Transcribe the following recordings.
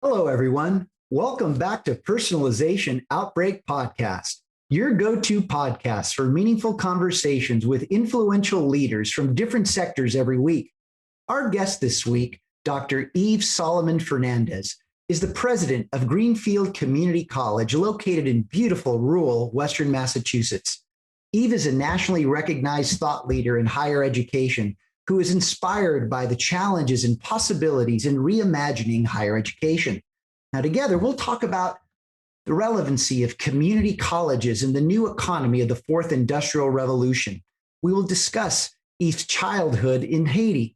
Hello, everyone. Welcome back to Personalization Outbreak Podcast, your go-to podcast for meaningful conversations with influential leaders from different sectors every week. Our guest this week, Dr. Yves Salomon-Fernández, is the president of Greenfield Community College, located in beautiful rural Western Massachusetts. Yves is a nationally recognized thought leader in higher education who is inspired by the challenges and possibilities in reimagining higher education. Now, together, we'll talk about the relevancy of community colleges in the new economy of the fourth industrial revolution. We will discuss Yves' childhood in Haiti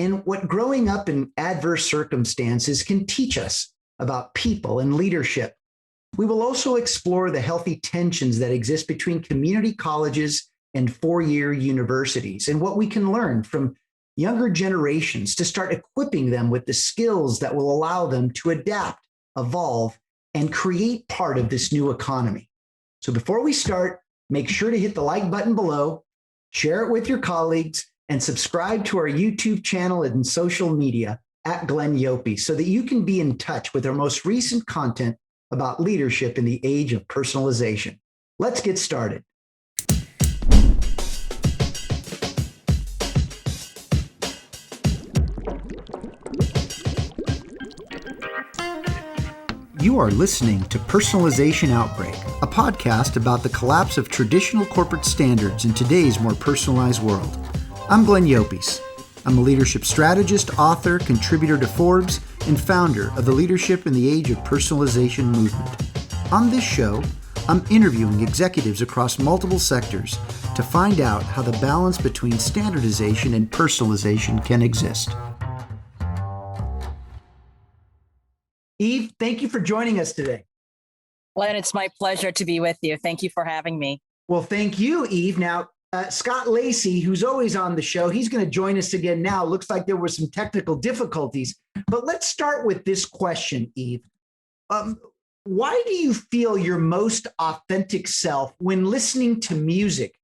and what growing up in adverse circumstances can teach us about people and leadership. We will also explore the healthy tensions that exist between community colleges and four-year universities, and what we can learn from younger generations to start equipping them with the skills that will allow them to adapt, evolve, and create part of this new economy. So before we start, make sure to hit the like button below, share it with your colleagues, and subscribe to our YouTube channel and social media at Glenn Yope so that you can be in touch with our most recent content about leadership in the age of personalization. Let's get started. You are listening to Personalization Outbreak, a podcast about the collapse of traditional corporate standards in today's more personalized world. I'm Glenn Yope. I'm a leadership strategist, author, contributor to Forbes, and founder of the Leadership in the Age of Personalization movement. On this show, I'm interviewing executives across multiple sectors to find out how the balance between standardization and personalization can exist. Yves, thank you for joining us today. Glenn, it's my pleasure to be with you. Thank you for having me. Well, thank you, Yves. Now, Scott Lacey, who's always on the show, he's going to join us again now. Looks like there were some technical difficulties. But let's start with this question, Yves. Why do you feel your most authentic self when listening to music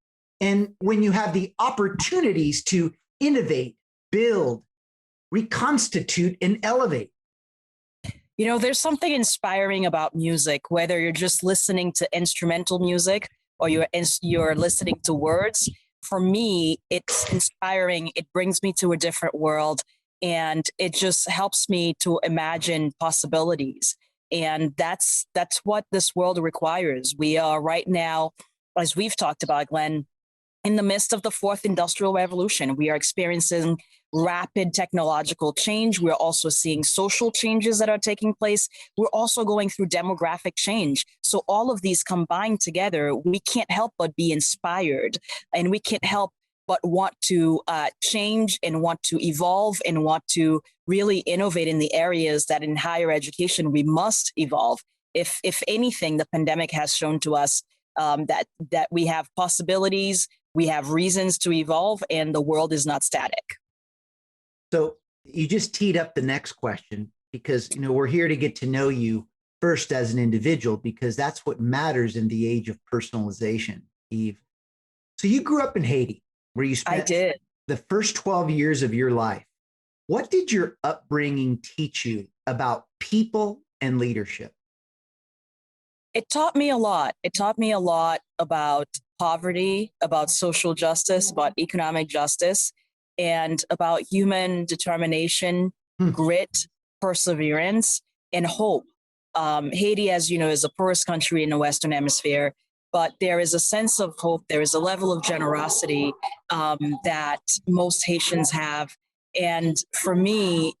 and when you have the opportunities to innovate, build, reconstitute, and elevate? You know, there's something inspiring about music, whether you're just listening to instrumental music or you're listening to words. For me, it's inspiring. It brings me to a different world, and it just helps me to imagine possibilities. And that's what this world requires. We are right now, as we've talked about, Glenn, in the midst of the fourth industrial revolution. We are experiencing rapid technological change. We're also seeing social changes that are taking place. We're also going through demographic change. So all of these combined together, we can't help but be inspired, and we can't help but want to change and want to evolve and want to really innovate in the areas that in higher education we must evolve. If anything, the pandemic has shown to us that we have possibilities, we have reasons to evolve, and the world is not static. So you just teed up the next question, because we're here to get to know you first as an individual, because that's what matters in the age of personalization, Yves. So you grew up in Haiti, where you spent the first 12 years of your life. What did your upbringing teach you about people and leadership? It taught me a lot. It taught me a lot about poverty, about social justice, about economic justice, and about human determination, grit, perseverance, and hope. Haiti, as you know, is the poorest country in the Western Hemisphere, but there is a sense of hope. There is a level of generosity that most Haitians have. And for me,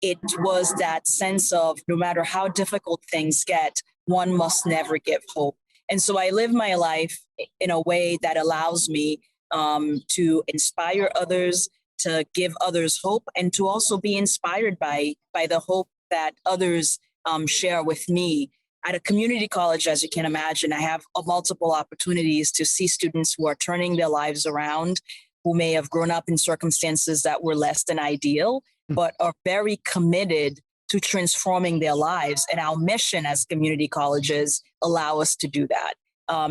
it was that sense of no matter how difficult things get, one must never give hope. And so I live my life in a way that allows me to inspire others, to give others hope, and to also be inspired by the hope that others share with me. At a community college, as you can imagine, I have multiple opportunities to see students who are turning their lives around, who may have grown up in circumstances that were less than ideal, but are very committed to transforming their lives. And our mission as community colleges allow us to do that.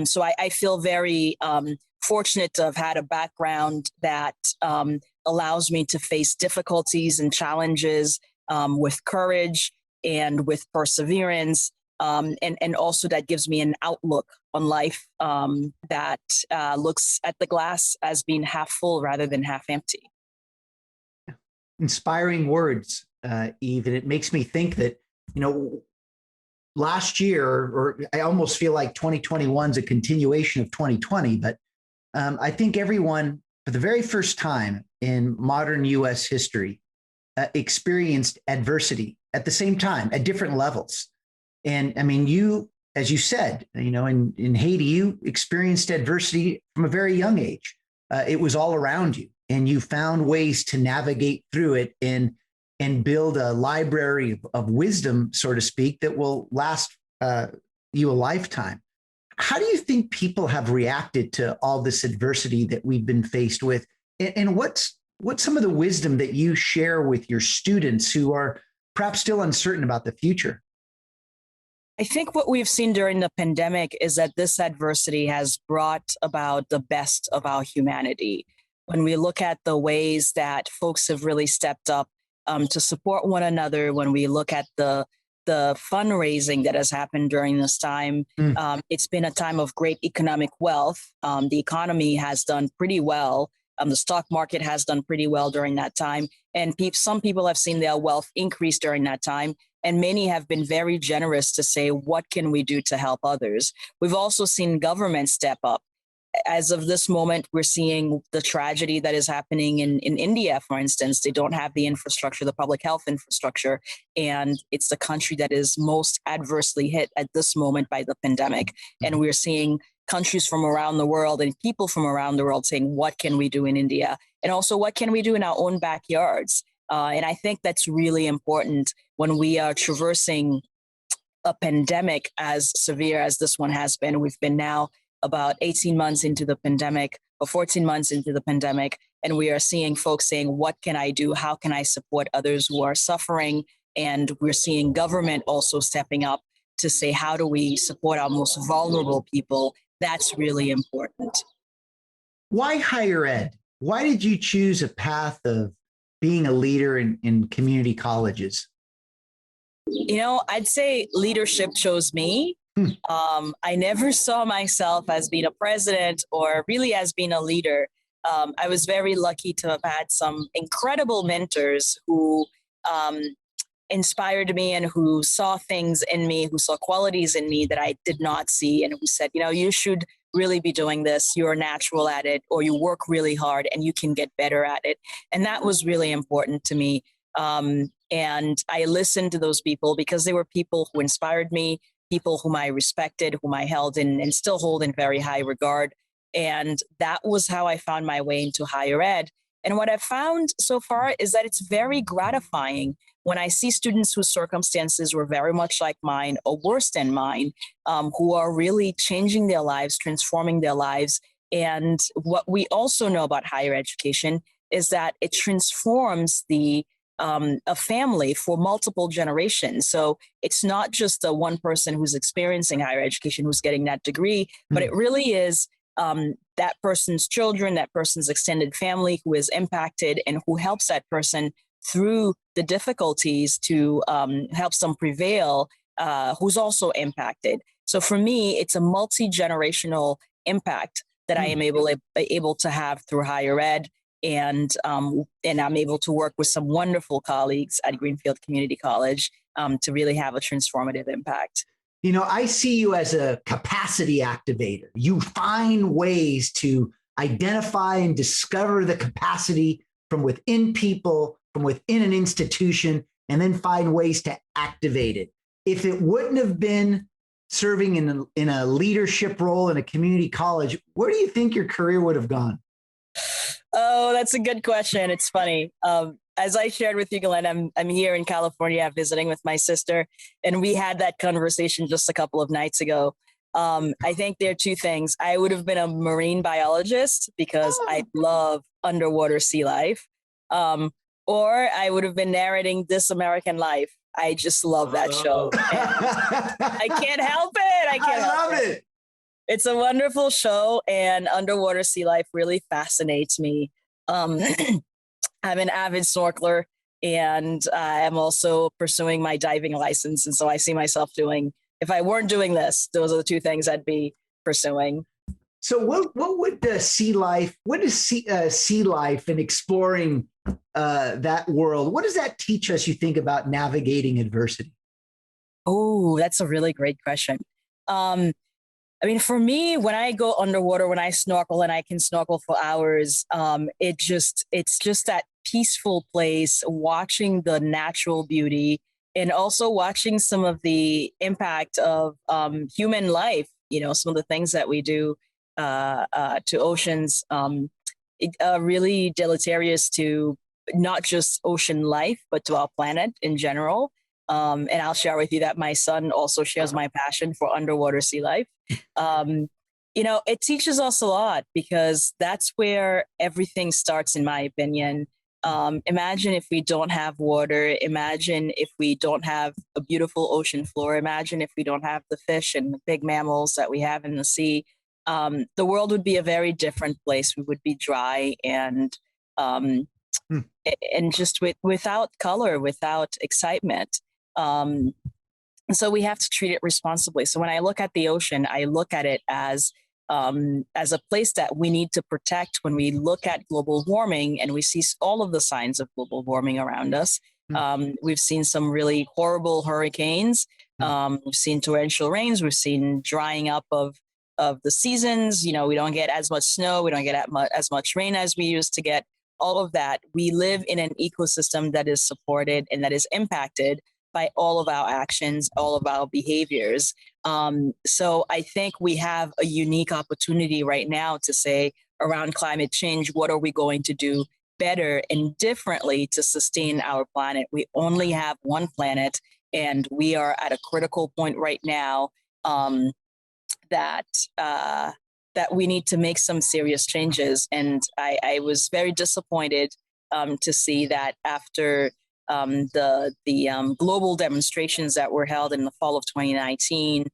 So I feel very fortunate to have had a background that allows me to face difficulties and challenges with courage, and with perseverance. And also that gives me an outlook on life that looks at the glass as being half full rather than half empty. Inspiring words, Yves, and it makes me think that, last year, or I almost feel like 2021 is a continuation of 2020, but I think everyone, for the very first time in modern US history, experienced adversity at the same time at different levels. And I mean, you, as you said, in Haiti, you experienced adversity from a very young age. It was all around you, and you found ways to navigate through it and build a library of wisdom, so to speak, that will last you a lifetime. How do you think people have reacted to all this adversity that we've been faced with? And what's some of the wisdom that you share with your students who are perhaps still uncertain about the future? I think what we've seen during the pandemic is that this adversity has brought about the best of our humanity. When we look at the ways that folks have really stepped up to support one another, when we look at the fundraising that has happened during this time, it's been a time of great economic wealth. The economy has done pretty well. The stock market has done pretty well during that time. And some people have seen their wealth increase during that time. And many have been very generous to say, what can we do to help others? We've also seen government step up. As of this moment, we're seeing the tragedy that is happening in India, for instance. They don't have the infrastructure, the public health infrastructure, and it's the country that is most adversely hit at this moment by the pandemic. And we're seeing countries from around the world and people from around the world saying, what can we do in India? And also, what can we do in our own backyards? And I think that's really important when we are traversing a pandemic as severe as this one has been. We've been now about 18 months into the pandemic, or 14 months into the pandemic, and we are seeing folks saying, what can I do? How can I support others who are suffering? And we're seeing government also stepping up to say, how do we support our most vulnerable people? That's really important. Why higher ed? Why did you choose a path of being a leader in community colleges? I'd say leadership chose me. I never saw myself as being a president or really as being a leader. I was very lucky to have had some incredible mentors who inspired me and who saw things in me, who saw qualities in me that I did not see, and who said, you should really be doing this. You're natural at it, or you work really hard and you can get better at it. And that was really important to me. And I listened to those people because they were people who inspired me, people whom I respected, whom I held in and still hold in very high regard. And that was how I found my way into higher ed. And what I've found so far is that it's very gratifying when I see students whose circumstances were very much like mine or worse than mine, who are really changing their lives, transforming their lives. And what we also know about higher education is that it transforms a family for multiple generations. So it's not just the one person who's experiencing higher education who's getting that degree, but it really is that person's children, that person's extended family who is impacted and who helps that person through the difficulties to helps them prevail, who's also impacted. So for me, it's a multi-generational impact that I am able to have through higher ed. And I'm able to work with some wonderful colleagues at Greenfield Community College to really have a transformative impact. I see you as a capacity activator. You find ways to identify and discover the capacity from within people, from within an institution, and then find ways to activate it. If it wouldn't have been serving in a leadership role in a community college, where do you think your career would have gone? Oh, that's a good question. It's funny. As I shared with you, Glenn, I'm here in California visiting with my sister, and we had that conversation just a couple of nights ago. I think there are two things. I would have been a marine biologist because I love underwater sea life, or I would have been narrating This American Life. I just love that show. I can't help it. I love it. It's a wonderful show, and underwater sea life really fascinates me. I'm an avid snorkeler. And I'm also pursuing my diving license. And so I see myself doing, if I weren't doing this, those are the two things I'd be pursuing. So what would the sea life, what is sea life and exploring that world, what does that teach us, you think, about navigating adversity? Oh, that's a really great question. I mean, for me, when I go underwater, when I snorkel and I can snorkel for hours, it's just that peaceful place, watching the natural beauty and also watching some of the impact of human life, some of the things that we do to oceans, really deleterious to not just ocean life, but to our planet in general. And I'll share with you that my son also shares my passion for underwater sea life. Um, it teaches us a lot because that's where everything starts, in my opinion. Imagine if we don't have water. Imagine if we don't have a beautiful ocean floor. Imagine if we don't have the fish and the big mammals that we have in the sea. The world would be a very different place. We would be dry um, and just without color, without excitement. Um, so we have to treat it responsibly. So when I look at the ocean, I look at it as a place that we need to protect. When we look at global warming and we see all of the signs of global warming around us, we've seen some really horrible hurricanes. We've seen torrential rains. We've seen drying up of the seasons. We don't get as much snow. We don't get as much rain as we used to get. All of that. We live in an ecosystem that is supported and that is impacted by all of our actions, all of our behaviors. So I think we have a unique opportunity right now to say around climate change, what are we going to do better and differently to sustain our planet? We only have one planet, and we are at a critical point right now that we need to make some serious changes. And I was very disappointed to see that after the global demonstrations that were held in the fall of 2019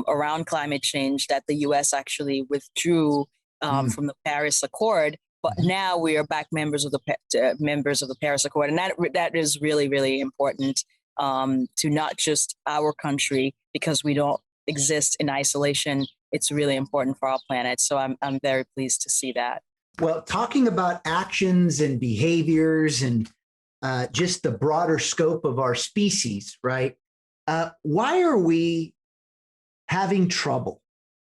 around climate change, that the U.S. actually withdrew from the Paris Accord. But now we are back members of the Paris Accord, and that is really, really important to not just our country, because we don't exist in isolation. It's really important for our planet. So I'm very pleased to see that. Well, talking about actions and behaviors and just the broader scope of our species, right? Why are we having trouble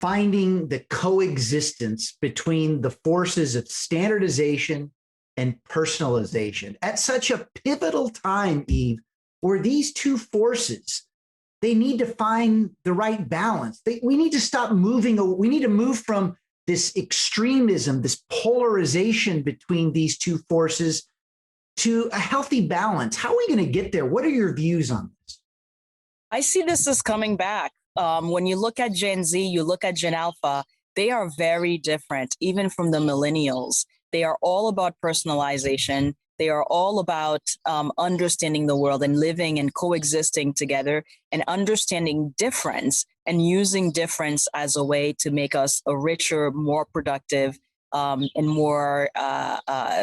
finding the coexistence between the forces of standardization and personalization at such a pivotal time, Yves, where these two forces, they need to find the right balance. We need to stop moving. We need to move from this extremism, this polarization between these two forces to a healthy balance. How are we going to get there? What are your views on this? I see this as coming back. When you look at Gen Z, you look at Gen Alpha, they are very different, even from the millennials. They are all about personalization. They are all about understanding the world and living and coexisting together and understanding difference and using difference as a way to make us a richer, more productive, and more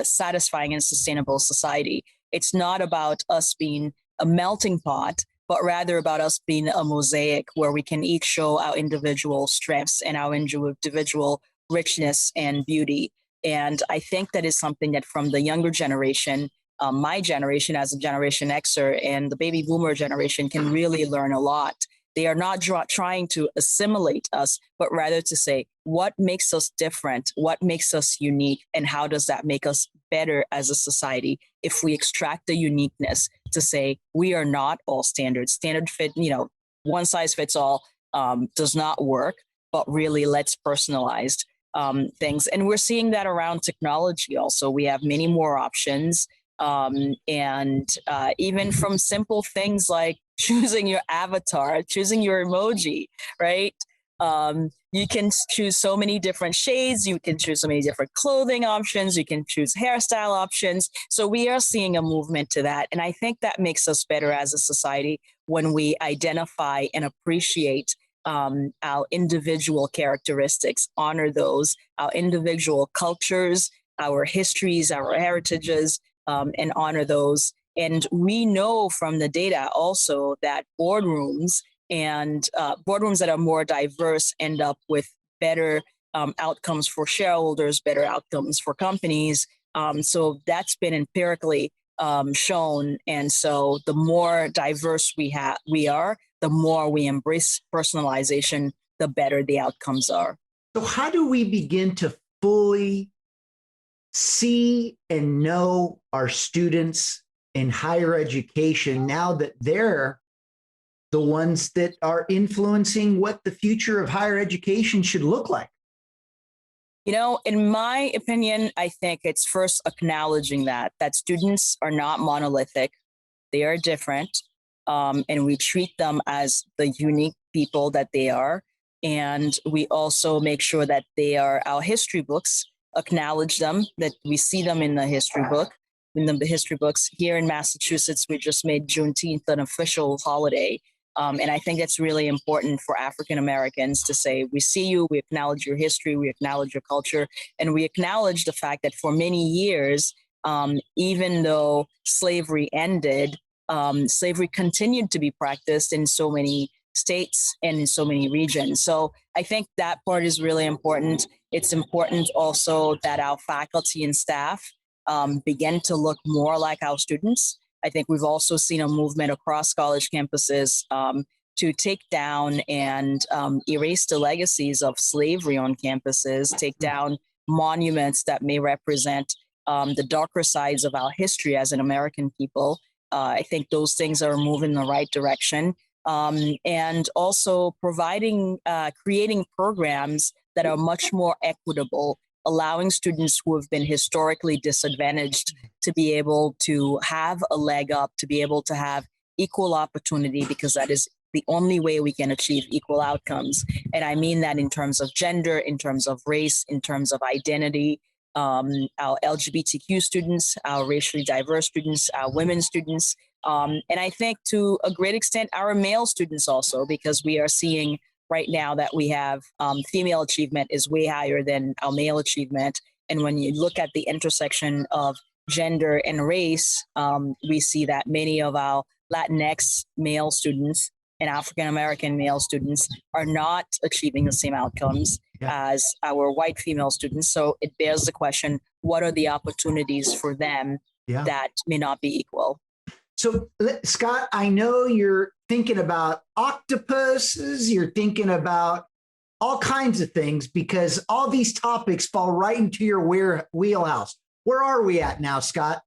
satisfying and sustainable society. It's not about us being a melting pot, but rather about us being a mosaic where we can each show our individual strengths and our individual richness and beauty. And I think that is something that from the younger generation, my generation as a Generation Xer and the baby boomer generation can really learn a lot. They are not trying to assimilate us, but rather to say, what makes us different? What makes us unique? And how does that make us better as a society if we extract the uniqueness to say, we are not all standard. Standard fit, one size fits all does not work, but really let's personalize things. And we're seeing that around technology also. We have many more options. And even from simple things like choosing your avatar, choosing your emoji, right? You can choose so many different shades. You can choose so many different clothing options. You can choose hairstyle options. So we are seeing a movement to that. And I think that makes us better as a society when we identify and appreciate our individual characteristics, honor those, our individual cultures, our histories, our heritages, and honor those. And we know from the data also that boardrooms and boardrooms that are more diverse end up with better outcomes for shareholders, better outcomes for companies. So that's been empirically shown. And so the more diverse we are, the more we embrace personalization, the better the outcomes are. So how do we begin to fully see and know our students in higher education now that they're the ones that are influencing what the future of higher education should look like? You know, in my opinion, I think it's first acknowledging that students are not monolithic. They are different. And we treat them as the unique people that they are. And we also make sure that they are our history books, acknowledge them, that we see them in the history book. In the history books here in Massachusetts, we just made Juneteenth an official holiday. And I think it's really important for African Americans to say, we see you, we acknowledge your history, we acknowledge your culture, and we acknowledge the fact that for many years, even though slavery ended, slavery continued to be practiced in so many states and in so many regions. So I think that part is really important. It's important also that our faculty and staff begin to look more like our students. I think we've also seen a movement across college campuses to take down and erase the legacies of slavery on campuses, take down monuments that may represent the darker sides of our history as an American people. I think those things are moving in the right direction. And also providing, creating programs that are much more equitable, allowing students who have been historically disadvantaged to be able to have a leg up, to be able to have equal opportunity, because that is the only way we can achieve equal outcomes. And I mean that in terms of gender, in terms of race, in terms of identity. Our LGBTQ students, our racially diverse students, our women students, and I think to a great extent our male students also, because we are seeing right now that we have female achievement is way higher than our male achievement. And when you look at the intersection of gender and race, we see that many of our Latinx male students and African American male students are not achieving the same outcomes as our white female students. So it bears the question, what are the opportunities for them that may not be equal? So, Scott, I know you're thinking about octopuses, you're thinking about all kinds of things, because all these topics fall right into your wheelhouse. Where are we at now, Scott?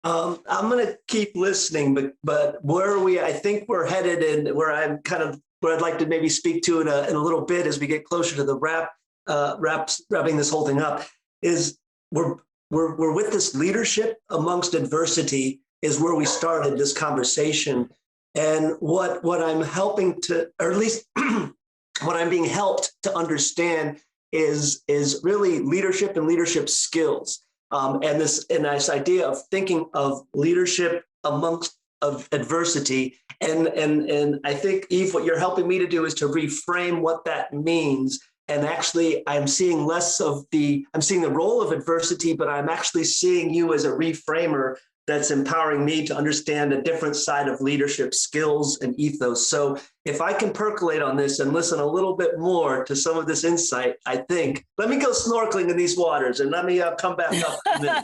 I'm going to keep listening, but where are we? I think we're headed in where I'm kind of where I'd like to maybe speak to in a little bit as we get closer to the wrapping this whole thing up. Is we're with this leadership amongst adversity is where we started this conversation, and what I'm helping to, or at least what I'm being helped to understand is really leadership and leadership skills. And this idea of thinking of leadership amongst of adversity. And I think, Yves, what you're helping me to do is to reframe what that means. And actually, I'm seeing the role of adversity, but I'm actually seeing you as a reframer that's empowering me to understand a different side of leadership skills and ethos. So if I can percolate on this and listen a little bit more to some of this insight, I think, let me go snorkeling in these waters and let me come back up in a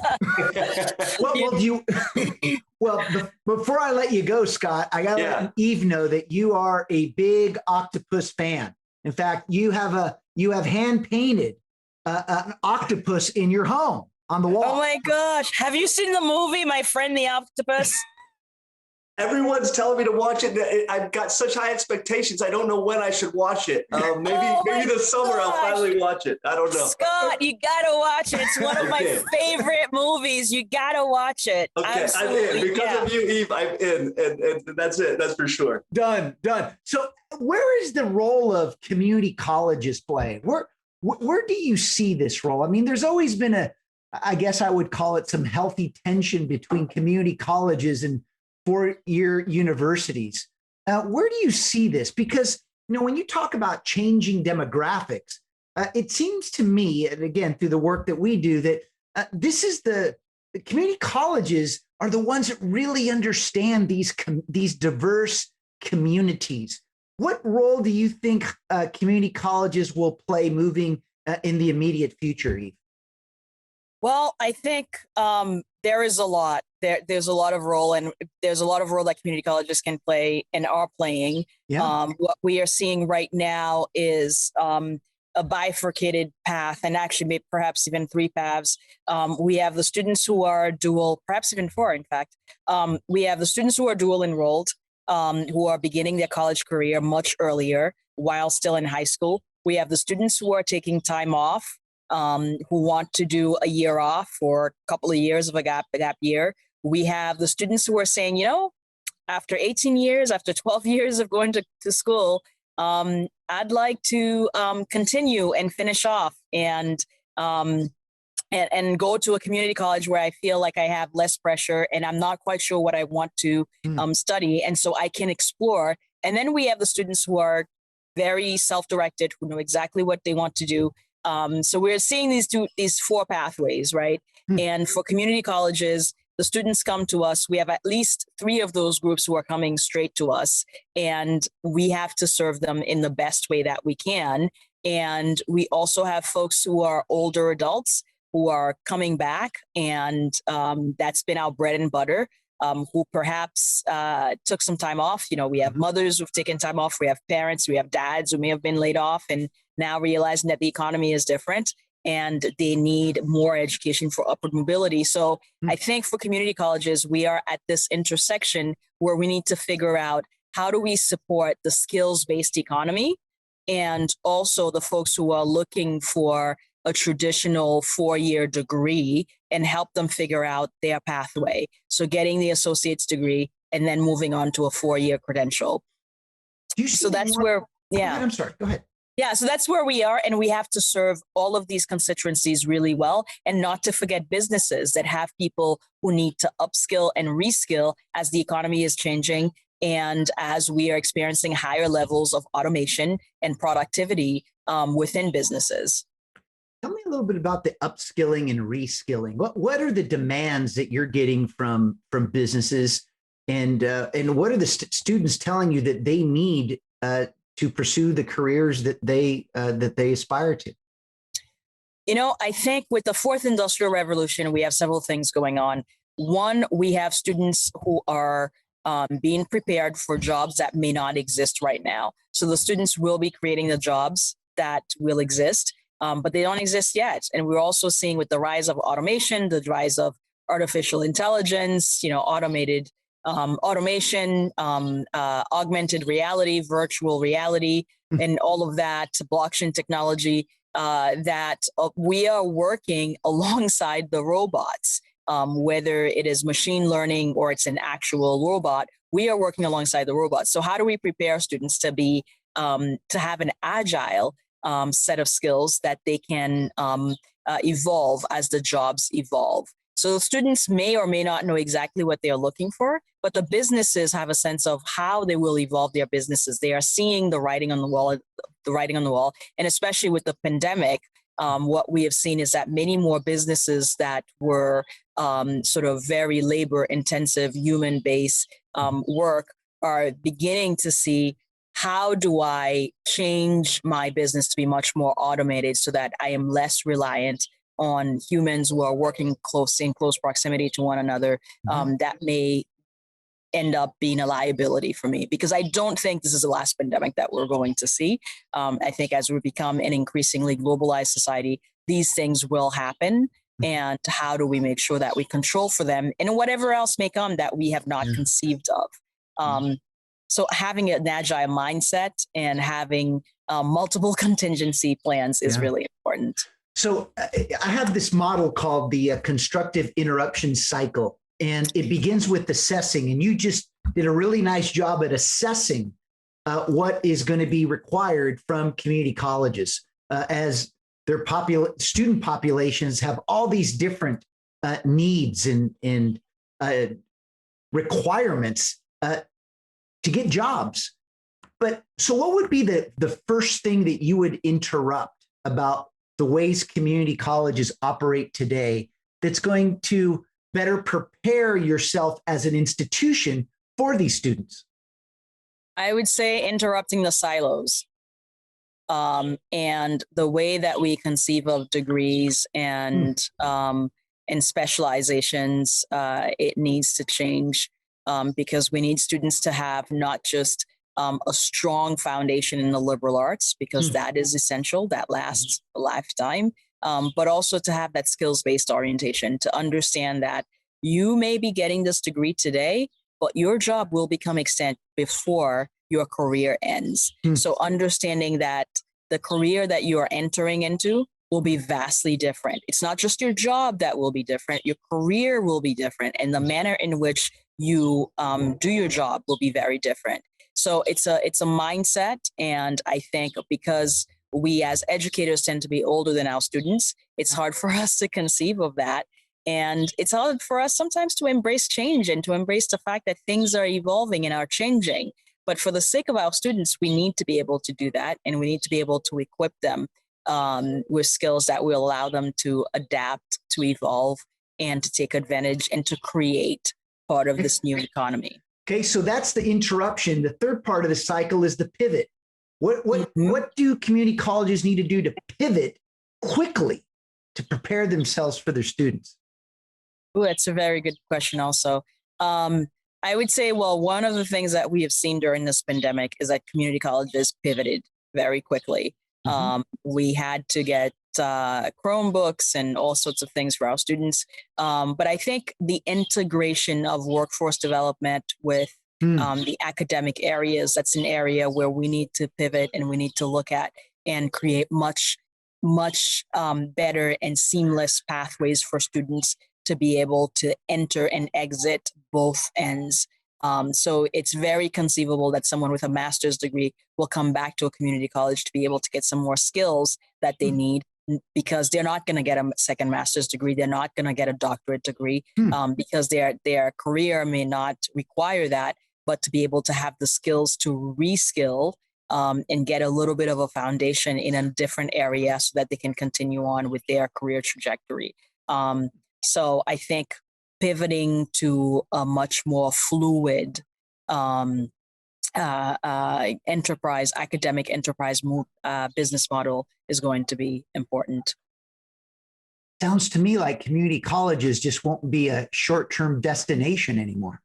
minute. Before I let you go, Scott, I got to let Yves know that you are a big octopus fan. In fact, you have hand painted an octopus in your home on the wall. Oh my gosh. Have you seen the movie, My Friend the Octopus? Everyone's telling me to watch it. I've got such high expectations. I don't know when I should watch it. Maybe this summer I'll finally watch it. I don't know. Scott, you gotta watch it. It's one of my favorite movies. You gotta watch it. Okay, absolutely. I'm in. Because of you, Yves, I'm in. And that's it. That's for sure. Done. So where is the role of community colleges playing? Where do you see this role? I mean, there's always been I guess I would call it some healthy tension between community colleges and four-year universities. Where do you see this? Because, when you talk about changing demographics, it seems to me, and again, through the work that we do, that this is the community colleges are the ones that really understand these diverse communities. What role do you think community colleges will play moving in the immediate future, Yves? Well, I think there is a lot. There's a lot of role, and there's a lot of role that community colleges can play and are playing. Yeah. What we are seeing right now is a bifurcated path, and actually perhaps even three paths. We have the students who are dual, perhaps even four, in fact. We have the students who are dual enrolled, who are beginning their college career much earlier while still in high school. We have the students who are taking time off, who want to do a year off or a couple of years of a gap year. We have the students who are saying, after 18 years, after 12 years of going to school, I'd like to continue and finish off and go to a community college where I feel like I have less pressure and I'm not quite sure what I want to study. And so I can explore. And then we have the students who are very self-directed, who know exactly what they want to do. So we're seeing these four pathways, right? And for community colleges, the students come to us. We have at least three of those groups who are coming straight to us, and we have to serve them in the best way that we can. And we also have folks who are older adults who are coming back, and that's been our bread and butter, who perhaps took some time off. We have mothers who've taken time off. We have parents, we have dads who may have been laid off and now realizing that the economy is different and they need more education for upward mobility. So I think for community colleges, we are at this intersection where we need to figure out how do we support the skills-based economy and also the folks who are looking for a traditional 4-year degree and help them figure out their pathway. So getting the associate's degree and then moving on to a 4-year credential. So that's where, yeah. I'm sorry, go ahead. Yeah, so that's where we are, and we have to serve all of these constituencies really well, and not to forget businesses that have people who need to upskill and reskill as the economy is changing and as we are experiencing higher levels of automation and productivity within businesses. Tell me a little bit about the upskilling and reskilling. What are the demands that you're getting from businesses, and what are the students telling you that they need to pursue the careers that they aspire to? I think with the fourth industrial revolution, we have several things going on. One, we have students who are being prepared for jobs that may not exist right now. So the students will be creating the jobs that will exist, but they don't exist yet. And we're also seeing with the rise of automation, the rise of artificial intelligence, automation, augmented reality, virtual reality, and all of that, blockchain technology, that we are working alongside the robots, whether it is machine learning or it's an actual robot, we are working alongside the robots. So how do we prepare students to have an agile set of skills that they can evolve as the jobs evolve? So the students may or may not know exactly what they're looking for, but the businesses have a sense of how they will evolve their businesses. They are seeing the writing on the wall, and especially with the pandemic, what we have seen is that many more businesses that were sort of very labor-intensive, human-based work are beginning to see, how do I change my business to be much more automated so that I am less reliant on humans who are working in close proximity to one another, that may end up being a liability for me, because I don't think this is the last pandemic that we're going to see. I think as we become an increasingly globalized society, these things will happen. And how do we make sure that we control for them and whatever else may come that we have not conceived of? So having an agile mindset and having multiple contingency plans is really important. So I have this model called the constructive interruption cycle, and it begins with assessing. And you just did a really nice job at assessing what is going to be required from community colleges as their student populations have all these different needs and requirements to get jobs. But so what would be the first thing that you would interrupt about the ways community colleges operate today that's going to better prepare yourself as an institution for these students? I would say interrupting the silos. And the way that we conceive of degrees and specializations, it needs to change because we need students to have not just a strong foundation in the liberal arts, because that is essential, that lasts a lifetime, but also to have that skills-based orientation, to understand that you may be getting this degree today, but your job will become extant before your career ends. So understanding that the career that you are entering into will be vastly different. It's not just your job that will be different, your career will be different, and the manner in which you do your job will be very different. So it's a mindset, and I think because we as educators tend to be older than our students, it's hard for us to conceive of that. And it's hard for us sometimes to embrace change and to embrace the fact that things are evolving and are changing. But for the sake of our students, we need to be able to do that, and we need to be able to equip them with skills that will allow them to adapt, to evolve, and to take advantage and to create part of this new economy. Okay, so that's the interruption. The third part of the cycle is the pivot. What do community colleges need to do to pivot quickly to prepare themselves for their students? Oh, that's a very good question also. I would say, well, one of the things that we have seen during this pandemic is that community colleges pivoted very quickly. We had to get Chromebooks and all sorts of things for our students. But I think the integration of workforce development with the academic areas, that's an area where we need to pivot and we need to look at and create much better and seamless pathways for students to be able to enter and exit both ends. So it's very conceivable that someone with a master's degree will come back to a community college to be able to get some more skills that they need, because they're not going to get a second master's degree. They're not going to get a doctorate degree because their career may not require that, but to be able to have the skills to reskill and get a little bit of a foundation in a different area so that they can continue on with their career trajectory. So I think pivoting to a much more fluid academic enterprise business model is going to be important. Sounds to me like community colleges just won't be a short-term destination anymore.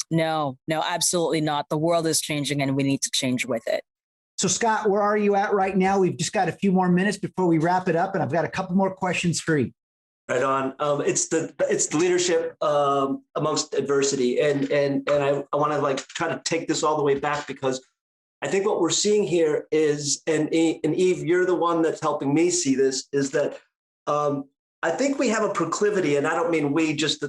No, absolutely not. The world is changing and we need to change with it. So Scott, where are you at right now? We've just got a few more minutes before we wrap it up, and I've got a couple more questions for you. Right on. It's the leadership amongst adversity, and I want to try to take this all the way back, because I think what we're seeing here is, and Yves, you're the one that's helping me see this, is that I think we have a proclivity, and I don't mean we, just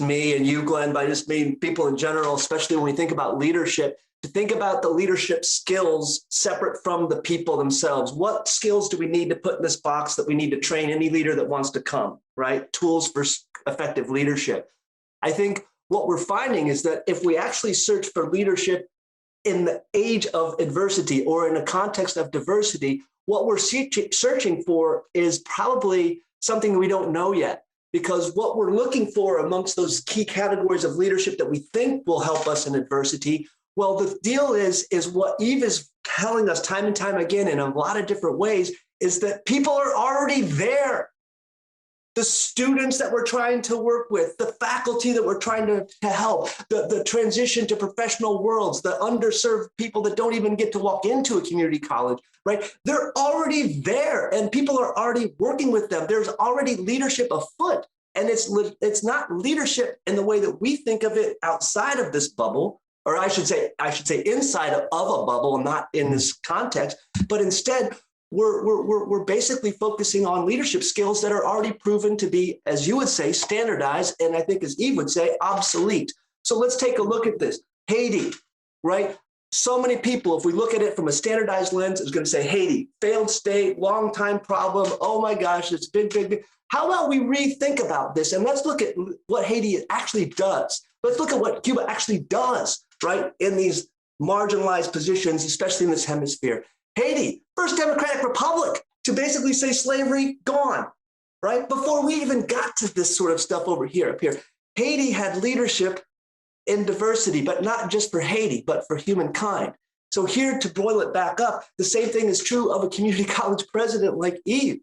me and you, Glenn, but I just mean people in general, especially when we think about leadership, to think about the leadership skills separate from the people themselves. What skills do we need to put in this box that we need to train any leader that wants to come, right? Tools for effective leadership. I think what we're finding is that if we actually search for leadership in the age of adversity or in a context of diversity, what we're searching for is probably something we don't know yet. Because what we're looking for amongst those key categories of leadership that we think will help us in adversity, well, the deal is what Yves is telling us time and time again in a lot of different ways, is that people are already there. The students that we're trying to work with, the faculty that we're trying to help, the transition to professional worlds, the underserved people that don't even get to walk into a community college, right? They're already there and people are already working with them. There's already leadership afoot. And it's not leadership in the way that we think of it outside of this bubble, or I should say inside of a bubble, not in this context, but instead we're basically focusing on leadership skills that are already proven to be, as you would say, standardized, and I think as Yves would say, obsolete. So let's take a look at this. Haiti, right? So many people, if we look at it from a standardized lens, is going to say Haiti, failed state, long time problem. Oh my gosh, it's big. How about we rethink about this and let's look at what Haiti actually does. Let's look at what Cuba actually does, right, in these marginalized positions, especially in this hemisphere. Haiti, first democratic republic to basically say slavery gone, right? Before we even got to this sort of stuff up here. Haiti had leadership in diversity, but not just for Haiti, but for humankind. So here, to boil it back up, the same thing is true of a community college president like Yves.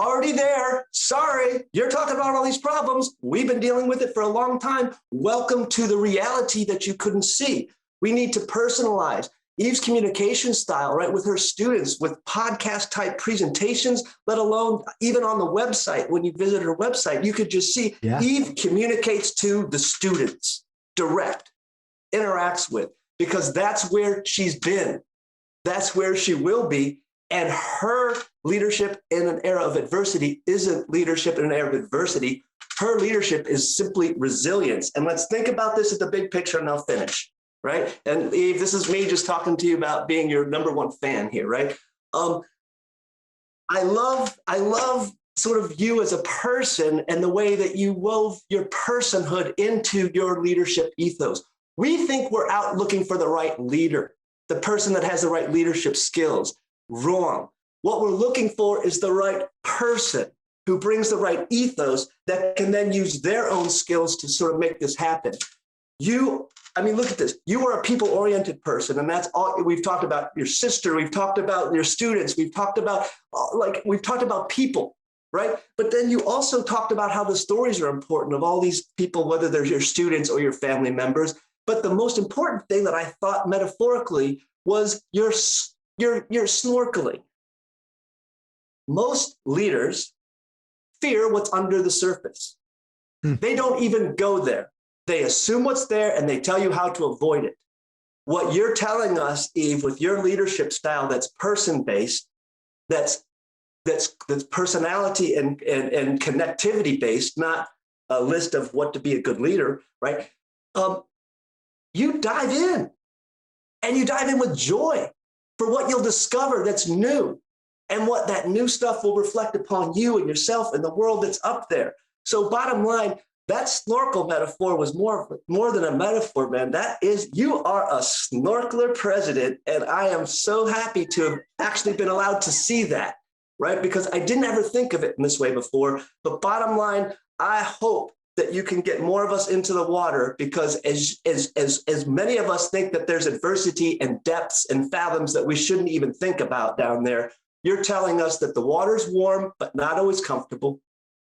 Already there. Sorry, you're talking about all these problems. We've been dealing with it for a long time. Welcome to the reality that you couldn't see. We need to personalize. Yves' communication style, right, with her students, with podcast type presentations, let alone even on the website. When you visit her website, you could just see Yves communicates to the students, direct, interacts with, because that's where she's been. That's where she will be. And her leadership in an era of adversity isn't leadership in an era of adversity. Her leadership is simply resilience. And let's think about this at the big picture, and I'll finish, right? And Yves, this is me just talking to you about being your number one fan here, right? I love sort of you as a person and the way that you wove your personhood into your leadership ethos. We think we're out looking for the right leader, the person that has the right leadership skills. Wrong. What we're looking for is the right person who brings the right ethos that can then use their own skills to sort of make this happen. Look at this. You are a people-oriented person, and that's all. We've talked about your sister. We've talked about your students. We've talked about people, right? But then you also talked about how the stories are important of all these people, whether they're your students or your family members. But the most important thing that I thought metaphorically was your snorkeling. Most leaders fear what's under the surface. They don't even go there. They assume what's there and they tell you how to avoid it. What you're telling us, Yves, with your leadership style that's person-based, that's personality and connectivity based, not a list of what to be a good leader, right? You dive in, and you dive in with joy for what you'll discover that's new, and what that new stuff will reflect upon you and yourself and the world that's up there. So bottom line, that snorkel metaphor was more than a metaphor, man. That is, you are a snorkeler president, and I am so happy to have actually been allowed to see that, right? Because I didn't ever think of it in this way before. But bottom line, I hope that you can get more of us into the water, because as many of us think that there's adversity and depths and fathoms that we shouldn't even think about down there, you're telling us that the water's warm, but not always comfortable.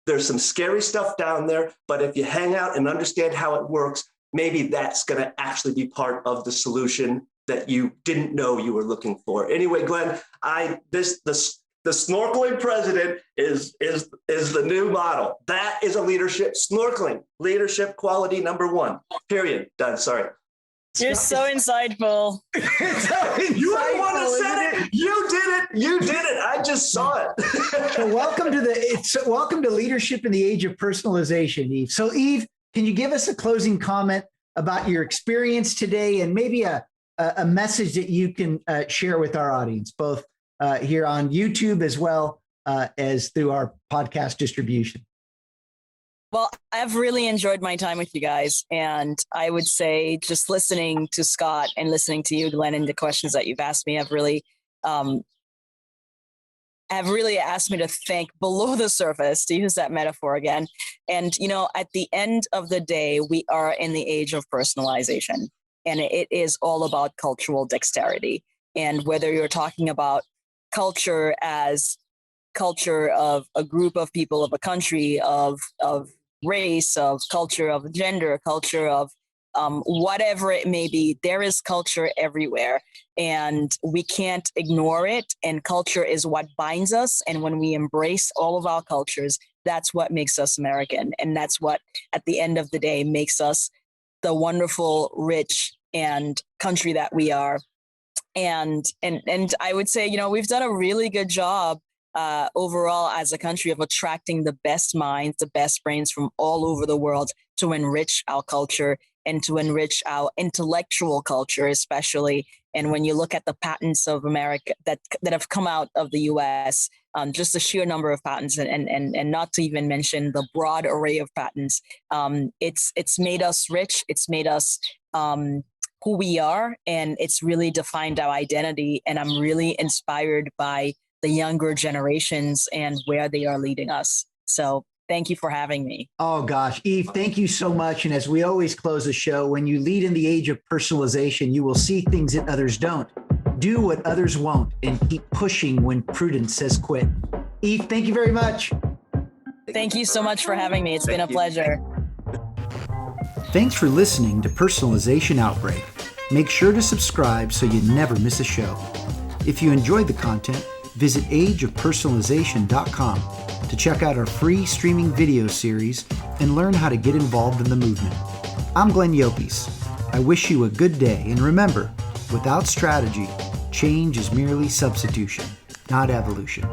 There's some scary stuff down there, but if you hang out and understand how it works, maybe that's going to actually be part of the solution that you didn't know you were looking for. Anyway, Glenn, the snorkeling president is the new model. That is a leadership leadership quality number one. Period. Done. Sorry. You're so insightful. You were the one that said it. You did it. You did it. I just saw it. So welcome to leadership in the age of personalization, Yves. So Yves, can you give us a closing comment about your experience today, and maybe a message that you can share with our audience, both here on YouTube as well as through our podcast distribution? Well, I've really enjoyed my time with you guys. And I would say just listening to Scott and listening to you, Glenn, and the questions that you've asked me have really asked me to think below the surface, to use that metaphor again. And, at the end of the day, we are in the age of personalization, and it is all about cultural dexterity. And whether you're talking about culture as culture of a group of people, of a country, of race, of culture, of gender, culture of whatever it may be, there is culture everywhere, and we can't ignore it. And culture is what binds us. And when we embrace all of our cultures, that's what makes us American. And that's what, at the end of the day, makes us the wonderful, rich, and country that we are. And I would say, we've done a really good job overall as a country of attracting the best minds, the best brains from all over the world to enrich our culture and to enrich our intellectual culture, especially. And when you look at the patents of America that have come out of the US, just the sheer number of patents, and not to even mention the broad array of patents, it's made us rich. It's made us who we are, and it's really defined our identity. And I'm really inspired by the younger generations and where they are leading us. So Thank you for having me. Oh gosh, Yves, thank you so much. And as we always close the show, when you lead in the age of personalization, you will see things that others don't. Do what others won't and keep pushing when prudence says quit. Yves, thank you very much. Thank you so much for having me. It's been a pleasure. Thanks for listening to Personalization Outbreak. Make sure to subscribe so you never miss a show. If you enjoyed the content, visit ageofpersonalization.com to check out our free streaming video series and learn how to get involved in the movement. I'm Glenn Yopes. I wish you a good day, and remember, without strategy, change is merely substitution, not evolution.